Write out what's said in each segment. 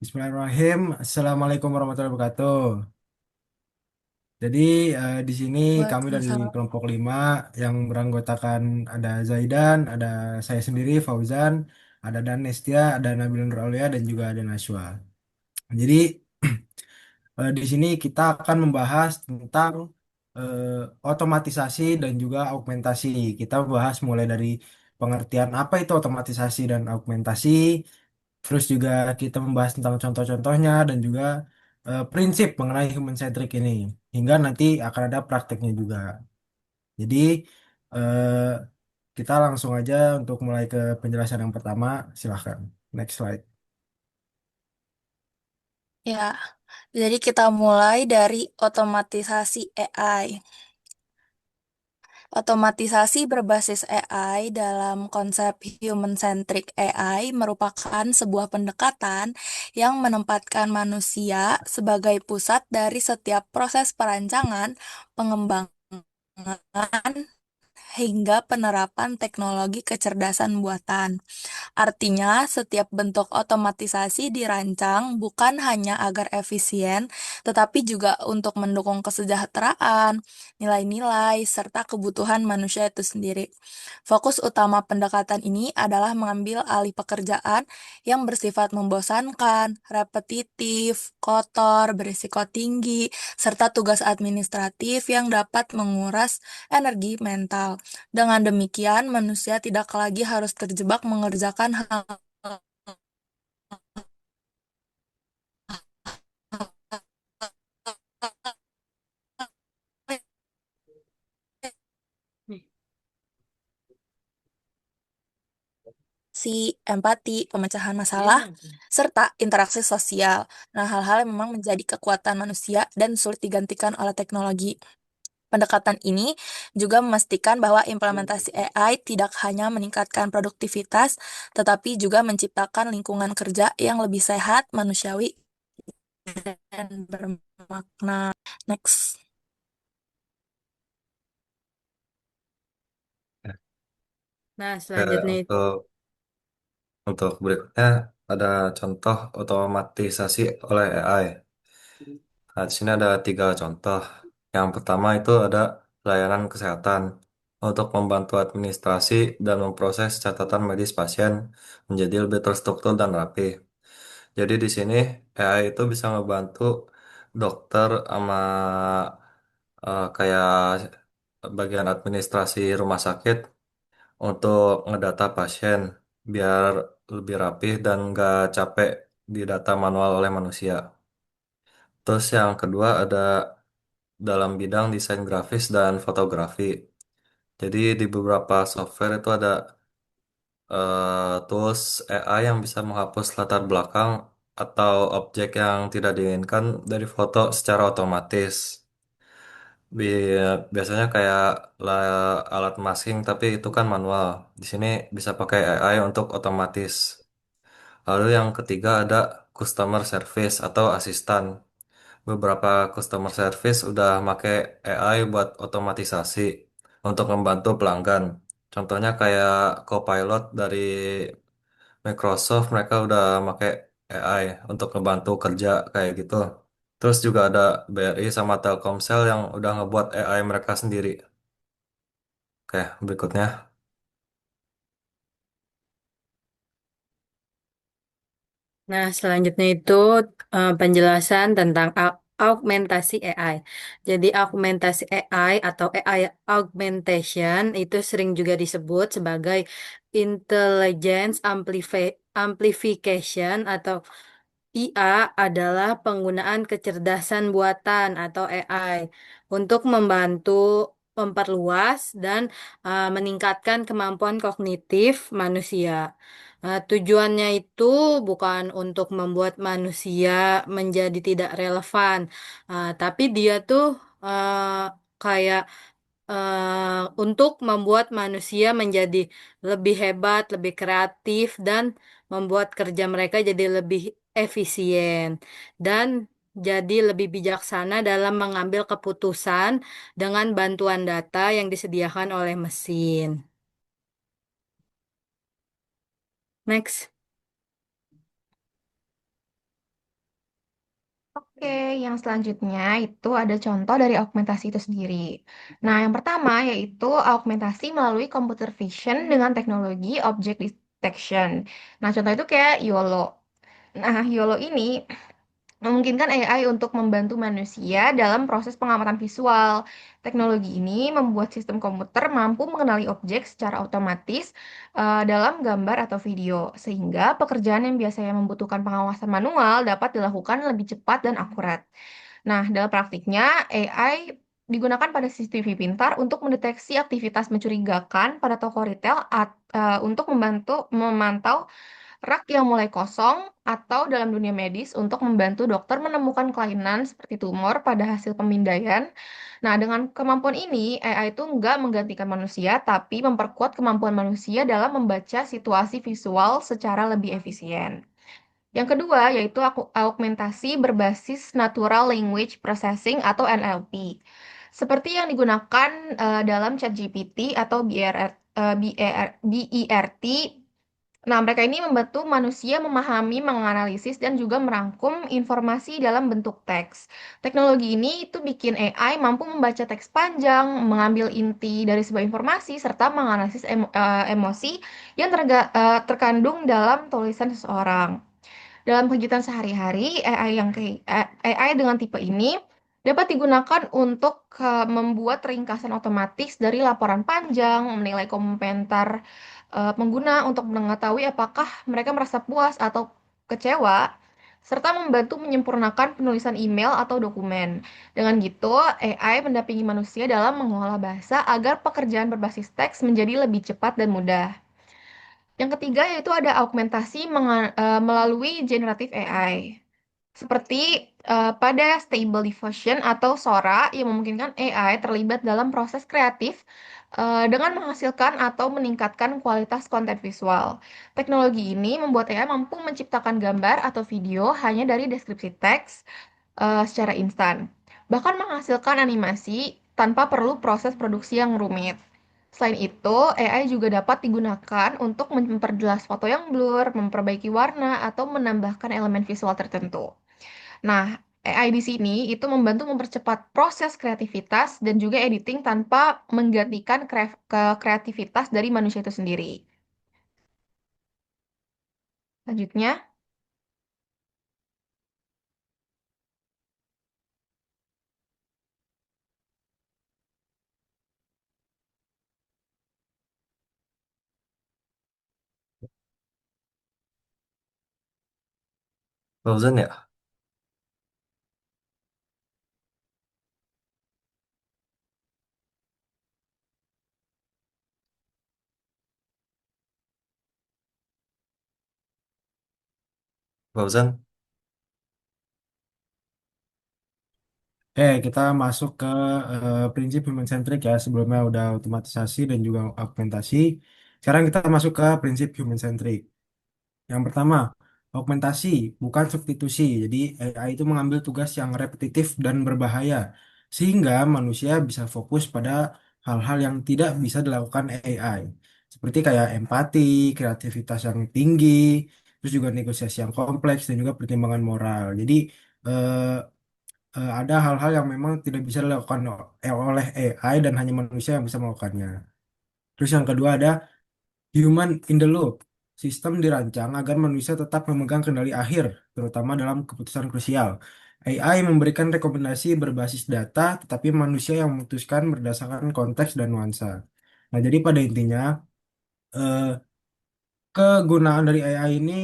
Bismillahirrahmanirrahim. Assalamualaikum warahmatullahi wabarakatuh. Jadi di sini kami dari Waalaikumsalam. kelompok 5 yang beranggotakan ada Zaidan, ada saya sendiri Fauzan, ada Danestia, ada Nabil Nur Aulia dan juga ada Naswa. Jadi di sini kita akan membahas tentang otomatisasi dan juga augmentasi. Kita membahas mulai dari pengertian apa itu otomatisasi dan augmentasi. Terus juga kita membahas tentang contoh-contohnya dan juga prinsip mengenai human centric ini. Hingga nanti akan ada prakteknya juga. Jadi eh, kita langsung aja untuk mulai ke penjelasan yang pertama. Silahkan. Next slide. Ya, jadi kita mulai dari otomatisasi AI. Otomatisasi berbasis AI dalam konsep human-centric AI merupakan sebuah pendekatan yang menempatkan manusia sebagai pusat dari setiap proses perancangan, pengembangan, hingga penerapan teknologi kecerdasan buatan. Artinya, setiap bentuk otomatisasi dirancang bukan hanya agar efisien, tetapi juga untuk mendukung kesejahteraan, nilai-nilai, serta kebutuhan manusia itu sendiri. Fokus utama pendekatan ini adalah mengambil alih pekerjaan yang bersifat membosankan, repetitif, kotor, berisiko tinggi, serta tugas administratif yang dapat menguras energi mental. Dengan demikian, manusia tidak lagi harus terjebak mengerjakan hal empati, pemecahan masalah, serta interaksi sosial. Nah, hal-hal yang memang menjadi kekuatan manusia dan sulit digantikan oleh teknologi. Pendekatan ini juga memastikan bahwa implementasi AI tidak hanya meningkatkan produktivitas, tetapi juga menciptakan lingkungan kerja yang lebih sehat, manusiawi, dan bermakna. Next. Nah, Oke, selanjutnya itu, untuk berikutnya ada contoh otomatisasi oleh AI. Nah, di sini ada tiga contoh. Yang pertama itu ada layanan kesehatan untuk membantu administrasi dan memproses catatan medis pasien menjadi lebih terstruktur dan rapi. Jadi di sini AI itu bisa membantu dokter sama kayak bagian administrasi rumah sakit untuk ngedata pasien biar lebih rapih dan nggak capek di data manual oleh manusia. Terus yang kedua ada dalam bidang desain grafis dan fotografi. Jadi di beberapa software itu ada tools AI yang bisa menghapus latar belakang atau objek yang tidak diinginkan dari foto secara otomatis. Biasanya kayak alat masking tapi itu kan manual. Di sini bisa pakai AI untuk otomatis. Lalu yang ketiga ada customer service atau asistan. Beberapa customer service udah pakai AI buat otomatisasi untuk membantu pelanggan. Contohnya kayak Copilot dari Microsoft, mereka udah pakai AI untuk ngebantu kerja kayak gitu. Terus juga ada BRI sama Telkomsel yang udah ngebuat AI mereka sendiri. Oke, berikutnya. nah, selanjutnya itu penjelasan tentang augmentasi AI. Jadi augmentasi AI atau AI augmentation itu sering juga disebut sebagai intelligence amplification atau IA adalah penggunaan kecerdasan buatan atau AI untuk membantu memperluas dan meningkatkan kemampuan kognitif manusia. Tujuannya itu bukan untuk membuat manusia menjadi tidak relevan, tapi dia tuh kayak untuk membuat manusia menjadi lebih hebat, lebih kreatif, dan membuat kerja mereka jadi lebih efisien dan jadi lebih bijaksana dalam mengambil keputusan dengan bantuan data yang disediakan oleh mesin. Next. Oke, yang selanjutnya itu ada contoh dari augmentasi itu sendiri. Nah, yang pertama yaitu augmentasi melalui computer vision dengan teknologi object detection. Nah, contoh itu kayak YOLO. Nah, YOLO ini memungkinkan AI untuk membantu manusia dalam proses pengamatan visual. Teknologi ini membuat sistem komputer mampu mengenali objek secara otomatis dalam gambar atau video, sehingga pekerjaan yang biasanya membutuhkan pengawasan manual dapat dilakukan lebih cepat dan akurat. Nah, dalam praktiknya, AI digunakan pada CCTV pintar untuk mendeteksi aktivitas mencurigakan pada toko retail untuk membantu memantau rak yang mulai kosong atau dalam dunia medis untuk membantu dokter menemukan kelainan seperti tumor pada hasil pemindaian. Nah, dengan kemampuan ini, AI itu nggak menggantikan manusia, tapi memperkuat kemampuan manusia dalam membaca situasi visual secara lebih efisien. Yang kedua yaitu augmentasi berbasis Natural Language Processing atau NLP. Seperti yang digunakan dalam ChatGPT atau BERT. Nah, mereka ini membantu manusia memahami, menganalisis, dan juga merangkum informasi dalam bentuk teks. Teknologi ini itu bikin AI mampu membaca teks panjang, mengambil inti dari sebuah informasi, serta menganalisis emosi yang terkandung dalam tulisan seseorang. Dalam kegiatan sehari-hari, AI dengan tipe ini dapat digunakan untuk membuat ringkasan otomatis dari laporan panjang, menilai komentar pengguna untuk mengetahui apakah mereka merasa puas atau kecewa, serta membantu menyempurnakan penulisan email atau dokumen. Dengan gitu, AI mendampingi manusia dalam mengolah bahasa agar pekerjaan berbasis teks menjadi lebih cepat dan mudah. Yang ketiga yaitu ada augmentasi melalui generative AI. Seperti pada Stable Diffusion atau Sora yang memungkinkan AI terlibat dalam proses kreatif dengan menghasilkan atau meningkatkan kualitas konten visual. Teknologi ini membuat AI mampu menciptakan gambar atau video hanya dari deskripsi teks secara instan. Bahkan menghasilkan animasi tanpa perlu proses produksi yang rumit. Selain itu, AI juga dapat digunakan untuk memperjelas foto yang blur, memperbaiki warna, atau menambahkan elemen visual tertentu. Nah, AI di sini itu membantu mempercepat proses kreativitas dan juga editing tanpa menggantikan kreativitas dari manusia itu sendiri. Selanjutnya, Frozen ya? Frozen? Kita masuk ke prinsip human centric ya. Sebelumnya udah otomatisasi dan juga augmentasi. Sekarang kita masuk ke prinsip human centric. Yang pertama, augmentasi bukan substitusi. Jadi AI itu mengambil tugas yang repetitif dan berbahaya sehingga manusia bisa fokus pada hal-hal yang tidak bisa dilakukan AI. Seperti kayak empati, kreativitas yang tinggi, terus juga negosiasi yang kompleks dan juga pertimbangan moral. Jadi eh, ada hal-hal yang memang tidak bisa dilakukan oleh AI dan hanya manusia yang bisa melakukannya. Terus yang kedua ada human in the loop. Sistem dirancang agar manusia tetap memegang kendali akhir, terutama dalam keputusan krusial. AI memberikan rekomendasi berbasis data, tetapi manusia yang memutuskan berdasarkan konteks dan nuansa. Nah, jadi pada intinya, eh, kegunaan dari AI ini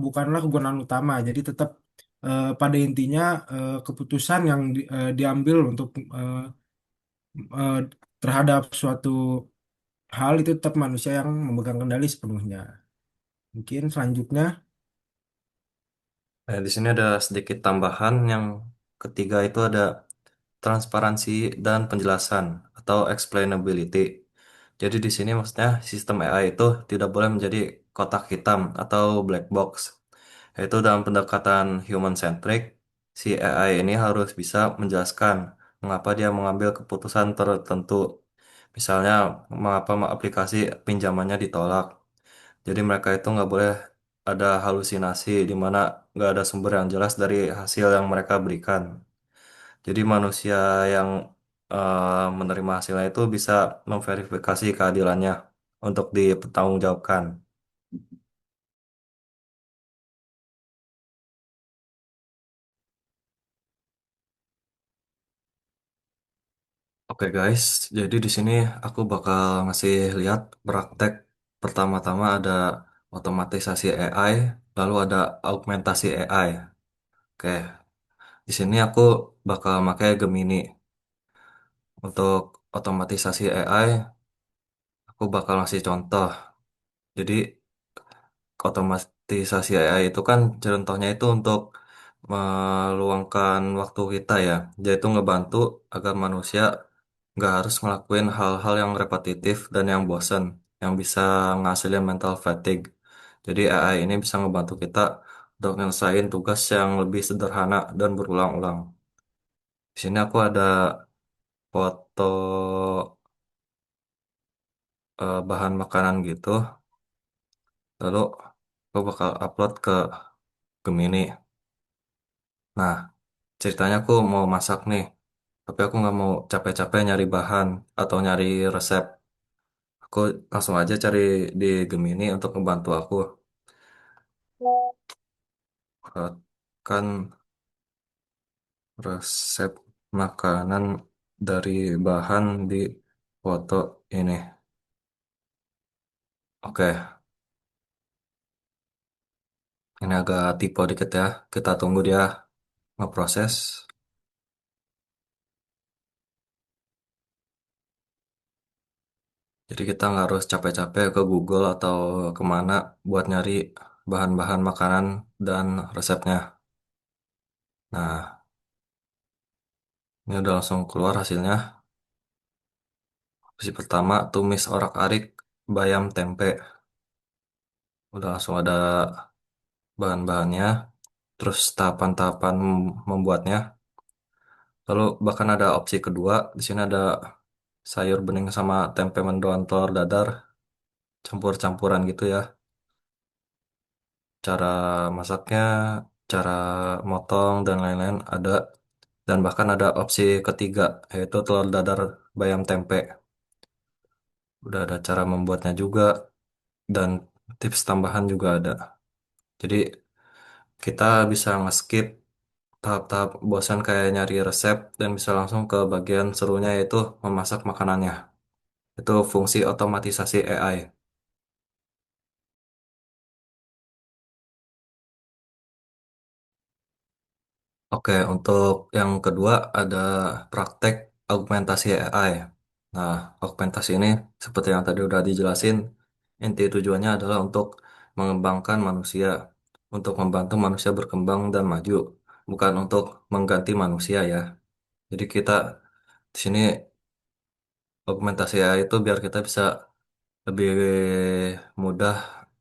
bukanlah kegunaan utama. Jadi tetap pada intinya keputusan yang diambil untuk eh, terhadap suatu hal itu tetap manusia yang memegang kendali sepenuhnya. Mungkin selanjutnya, Nah, di sini ada sedikit tambahan yang ketiga itu ada transparansi dan penjelasan atau explainability. Jadi di sini maksudnya sistem AI itu tidak boleh menjadi kotak hitam atau black box. Yaitu dalam pendekatan human centric, si AI ini harus bisa menjelaskan mengapa dia mengambil keputusan tertentu. Misalnya mengapa aplikasi pinjamannya ditolak. Jadi mereka itu nggak boleh ada halusinasi di mana nggak ada sumber yang jelas dari hasil yang mereka berikan. Jadi manusia yang menerima hasilnya itu bisa memverifikasi keadilannya untuk dipertanggungjawabkan. Oke guys, jadi di sini aku bakal ngasih lihat praktek. Pertama-tama ada otomatisasi AI, lalu ada augmentasi AI. Oke, di sini aku bakal pakai Gemini. Untuk otomatisasi AI, aku bakal ngasih contoh. Jadi otomatisasi AI itu kan contohnya itu untuk meluangkan waktu kita ya. Jadi itu ngebantu agar manusia nggak harus ngelakuin hal-hal yang repetitif dan yang bosan, yang bisa ngasilin mental fatigue. Jadi AI ini bisa ngebantu kita untuk nyelesain tugas yang lebih sederhana dan berulang-ulang. Di sini aku ada foto bahan makanan gitu. Lalu aku bakal upload ke Gemini. Nah, ceritanya aku mau masak nih, tapi aku nggak mau capek-capek nyari bahan atau nyari resep. Aku langsung aja cari di Gemini untuk membantu aku. Kan resep makanan dari bahan di foto ini. Oke, ini agak typo dikit ya. Kita tunggu dia ngeproses. Jadi kita nggak harus capek-capek ke Google atau kemana buat nyari bahan-bahan makanan dan resepnya. Nah, ini udah langsung keluar hasilnya. Opsi pertama, tumis orak-arik bayam tempe. Udah langsung ada bahan-bahannya. Terus tahapan-tahapan membuatnya. Lalu bahkan ada opsi kedua. Di sini ada sayur bening sama tempe mendoan telur dadar. Campur-campuran gitu ya. Cara masaknya, cara motong, dan lain-lain ada. Dan bahkan ada opsi ketiga, yaitu telur dadar bayam tempe. Udah ada cara membuatnya juga, dan tips tambahan juga ada. Jadi kita bisa nge-skip tahap-tahap bosan kayak nyari resep dan bisa langsung ke bagian serunya yaitu memasak makanannya. Itu fungsi otomatisasi AI. Oke, untuk yang kedua ada praktek augmentasi AI. Nah, augmentasi ini seperti yang tadi udah dijelasin, inti tujuannya adalah untuk mengembangkan manusia, untuk membantu manusia berkembang dan maju, bukan untuk mengganti manusia ya. Jadi kita di sini augmentasi AI itu biar kita bisa lebih mudah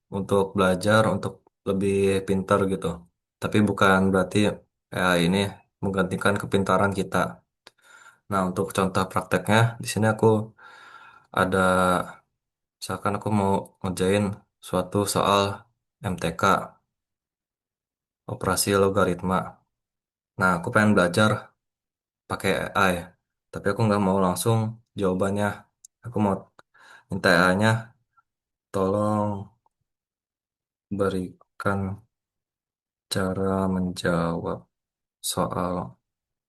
untuk belajar, untuk lebih pintar gitu. Tapi bukan berarti AI ini menggantikan kepintaran kita. Nah, untuk contoh prakteknya, di sini aku ada, misalkan aku mau ngerjain suatu soal MTK, operasi logaritma. Nah, aku pengen belajar pakai AI, tapi aku nggak mau langsung jawabannya. Aku mau minta AI-nya, tolong berikan cara menjawab soal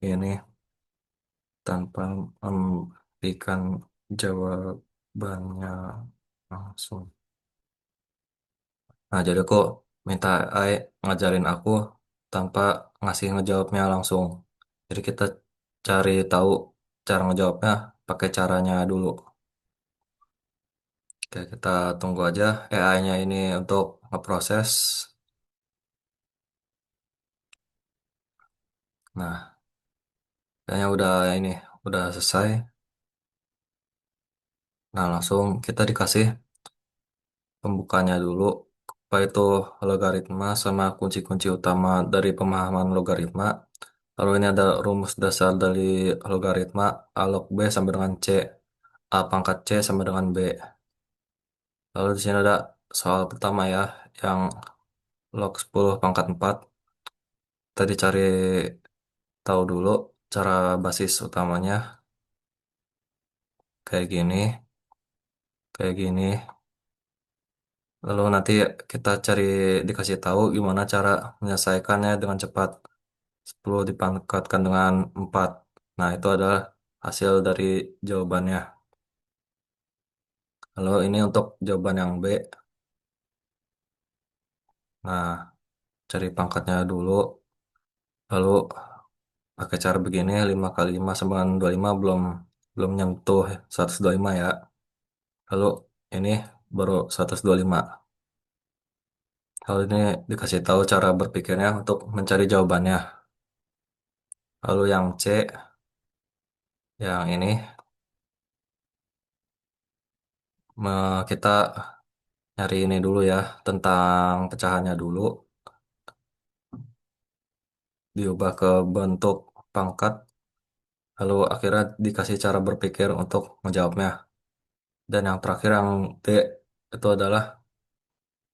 ini tanpa memberikan jawabannya langsung. Nah, jadi aku minta AI ngajarin aku tanpa ngasih ngejawabnya langsung. Jadi kita cari tahu cara ngejawabnya pakai caranya dulu. Oke, kita tunggu aja AI-nya ini untuk ngeproses. Nah, kayaknya udah ini, udah selesai. Nah, langsung kita dikasih pembukanya dulu. Apa itu logaritma sama kunci-kunci utama dari pemahaman logaritma. Lalu ini ada rumus dasar dari logaritma A log B sampai dengan C. A pangkat C sama dengan B. Lalu di sini ada soal pertama ya, yang log 10 pangkat 4. Tadi cari tahu dulu cara basis utamanya kayak gini, kayak gini. Lalu nanti kita cari dikasih tahu gimana cara menyelesaikannya dengan cepat. 10 dipangkatkan dengan 4. Nah, itu adalah hasil dari jawabannya. Lalu ini untuk jawaban yang B. Nah, cari pangkatnya dulu. Lalu pakai cara begini 5 kali 5 sama dengan 25 belum belum nyentuh 125 ya. Lalu ini baru 125. Lalu ini dikasih tahu cara berpikirnya untuk mencari jawabannya. Lalu yang C, yang ini kita nyari ini dulu ya tentang pecahannya dulu. Diubah ke bentuk pangkat. Lalu akhirnya dikasih cara berpikir untuk menjawabnya. Dan yang terakhir yang D itu adalah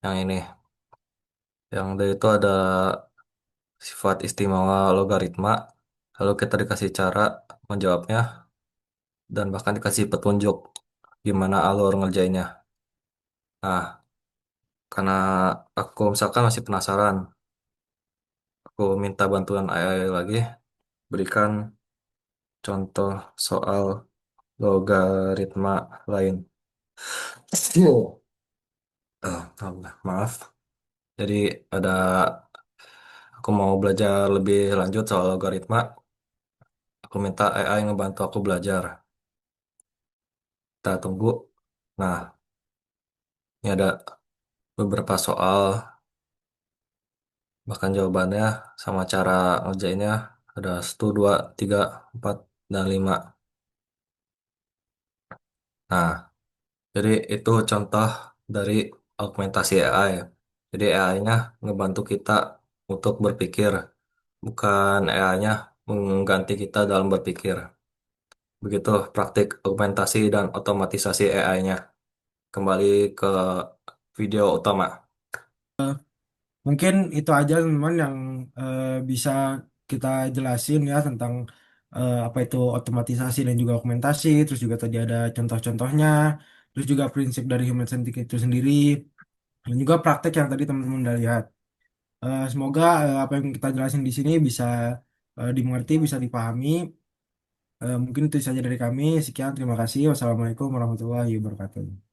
yang ini. Yang D itu ada sifat istimewa logaritma. Lalu kita dikasih cara menjawabnya dan bahkan dikasih petunjuk gimana alur ngerjainnya. Nah, karena aku misalkan masih penasaran, aku minta bantuan AI lagi, berikan contoh soal logaritma lain. Maaf. Jadi ada aku mau belajar lebih lanjut soal logaritma. Aku minta AI ngebantu aku belajar. Kita tunggu. Nah, ini ada beberapa soal, bahkan jawabannya sama cara ngerjainnya ada 1, 2, 3, 4, dan 5. Nah, jadi itu contoh dari augmentasi AI. Jadi AI-nya ngebantu kita untuk berpikir, bukan AI-nya mengganti kita dalam berpikir. Begitu praktik augmentasi dan otomatisasi AI-nya. Kembali ke video utama. Mungkin itu aja teman-teman yang bisa kita jelasin ya tentang apa itu otomatisasi dan juga dokumentasi. Terus juga tadi ada contoh-contohnya. Terus juga prinsip dari human centric itu sendiri. Dan juga praktek yang tadi teman-teman udah lihat. Semoga apa yang kita jelasin di sini bisa dimengerti, bisa dipahami. Mungkin itu saja dari kami. Sekian, terima kasih. Wassalamualaikum warahmatullahi wabarakatuh.